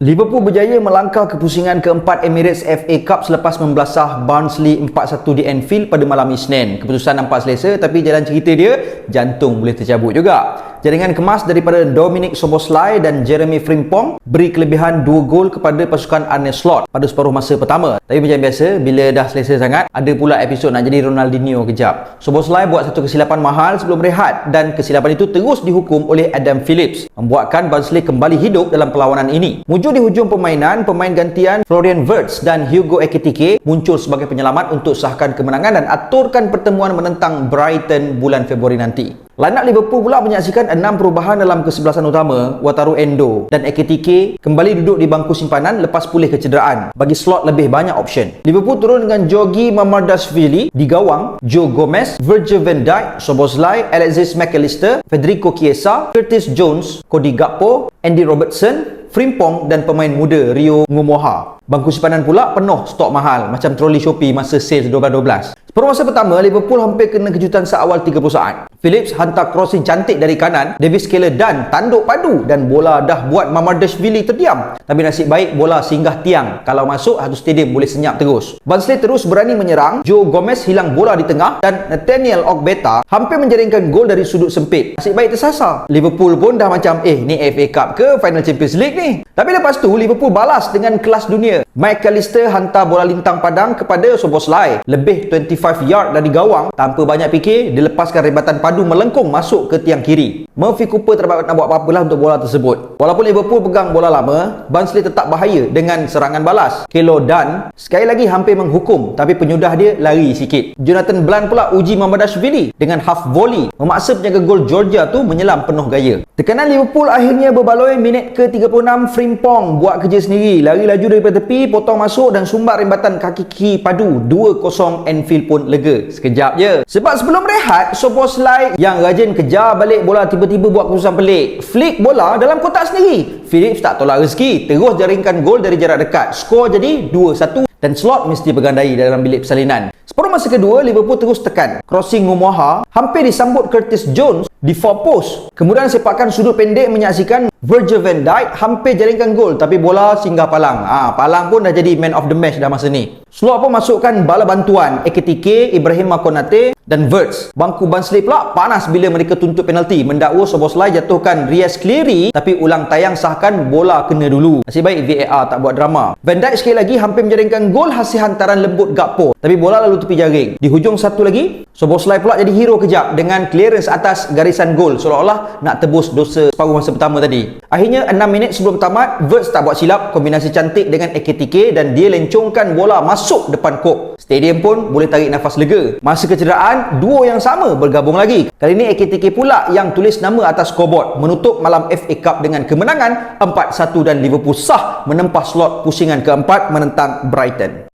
Liverpool berjaya melangkah ke pusingan keempat Emirates FA Cup selepas membelasah Barnsley 4-1 di Anfield pada malam Isnin. Keputusan nampak selesa, tapi jalan cerita dia, jantung boleh tercabut juga. Jaringan kemas daripada Dominic Szoboszlai dan Jeremy Frimpong beri kelebihan 2 gol kepada pasukan Arne Slot pada separuh masa pertama. Tapi macam biasa, bila dah selesa sangat, ada pula episod nak jadi Ronaldinho kejap. Szoboszlai buat satu kesilapan mahal sebelum berehat dan kesilapan itu terus dihukum oleh Adam Phillips, membuatkan Barnsley kembali hidup dalam perlawanan ini. Mujur di hujung permainan, pemain gantian Florian Wirtz dan Hugo Ekitike muncul sebagai penyelamat untuk sahkan kemenangan dan aturkan pertemuan menentang Brighton bulan Februari nanti. Lineup Liverpool pula menyaksikan 6 perubahan dalam kesebelasan utama. Wataru Endo dan Ekitike kembali duduk di bangku simpanan lepas pulih kecederaan, bagi Slot lebih banyak option. Liverpool turun dengan Georgi Mamardashvili di gawang, Joe Gomez, Virgil van Dijk, Szoboszlai, Alexis McAllister, Federico Chiesa, Curtis Jones, Cody Gakpo, Andy Robertson, Frimpong dan pemain muda Rio Ngumoha. Bangku simpanan pula penuh stok mahal macam troli Shopee masa sales 12-12. Separuh masa pertama, Liverpool hampir kena kejutan seawal 30 saat. Phillips hantar crossing cantik dari kanan, Davis Keller dan tanduk padu dan bola dah buat Mamardashvili terdiam. Tapi nasib baik bola singgah tiang. Kalau masuk, satu stadium boleh senyap terus. Barnsley terus berani menyerang. Joe Gomez hilang bola di tengah dan Nathaniel Ogbeta hampir menjaringkan gol dari sudut sempit. Nasib baik tersasar. Liverpool pun dah macam ni FA Cup ke Final Champions League ni. Tapi lepas tu Liverpool balas dengan kelas dunia. McAllister hantar bola lintang padang kepada Szoboszlai lebih 25 yard dari gawang. Tanpa banyak fikir, dilepaskan rebatan padu melengkung masuk ke tiang kiri. Murphy Cooper tak dapat nak buat apa-apa lah untuk bola tersebut. Walaupun Liverpool pegang bola lama, Barnsley tetap bahaya dengan serangan balas. Kelo Dunn sekali lagi hampir menghukum, tapi penyudah dia lari sikit. Jonathan Bland pula uji Mamardashvili dengan half volley, memaksa penjaga gol Georgia tu menyelam penuh gaya. Tekanan Liverpool akhirnya berbaloi. Minit ke-36, Frimpong buat kerja sendiri, lari laju daripada tepi, potong masuk dan sumbat rembatan kaki kiri padu. 2-0. Anfield pun lega sekejap je. Sebab sebelum rehat, Szoboszlai yang rajin kejar balik bola tiba-tiba buat keputusan pelik. Flick bola dalam kotak sendiri. Phillips tak tolak rezeki, terus jaringkan gol dari jarak dekat. Skor jadi 2-1 dan Slot mesti bergandai dalam bilik persalinan. Separuh masa kedua, Liverpool terus tekan. Crossing Ngumoha hampir disambut Curtis Jones di far post. Kemudian sepakan sudut pendek menyaksikan Virgil van Dijk hampir jaringkan gol, tapi bola singgah palang. Palang pun dah jadi man of the match dah masa ni. Slot pun masukkan bala bantuan Ekitike, Ibrahim Konate dan Wirtz. Bangku Barnsley pula panas bila mereka tuntut penalti, mendakwa Szoboszlai jatuhkan Riyaz Cleary, tapi ulang tayang sahkan bola kena dulu. Nasib baik VAR tak buat drama. Van Dijk sekali lagi hampir menjaringkan gol hasil hantaran lembut Gakpo, tapi bola lalu tepi jaring. Di hujung satu lagi, Szoboszlai pula jadi hero kejap dengan clearance atas garisan gol, seolah-olah nak tebus dosa separuh masa pertama tadi. Akhirnya 6 minit sebelum tamat, Wirtz tak buat silap, kombinasi cantik dengan Ekitike dan dia lencongkan bola masuk depan kop. Stadium pun boleh tarik nafas lega. Masa kecederaan, duo yang sama bergabung lagi. Kali ini Ekitike pula yang tulis nama atas scoreboard, menutup malam FA Cup dengan kemenangan 4-1 dan Liverpool sah menempah slot pusingan keempat menentang Brighton.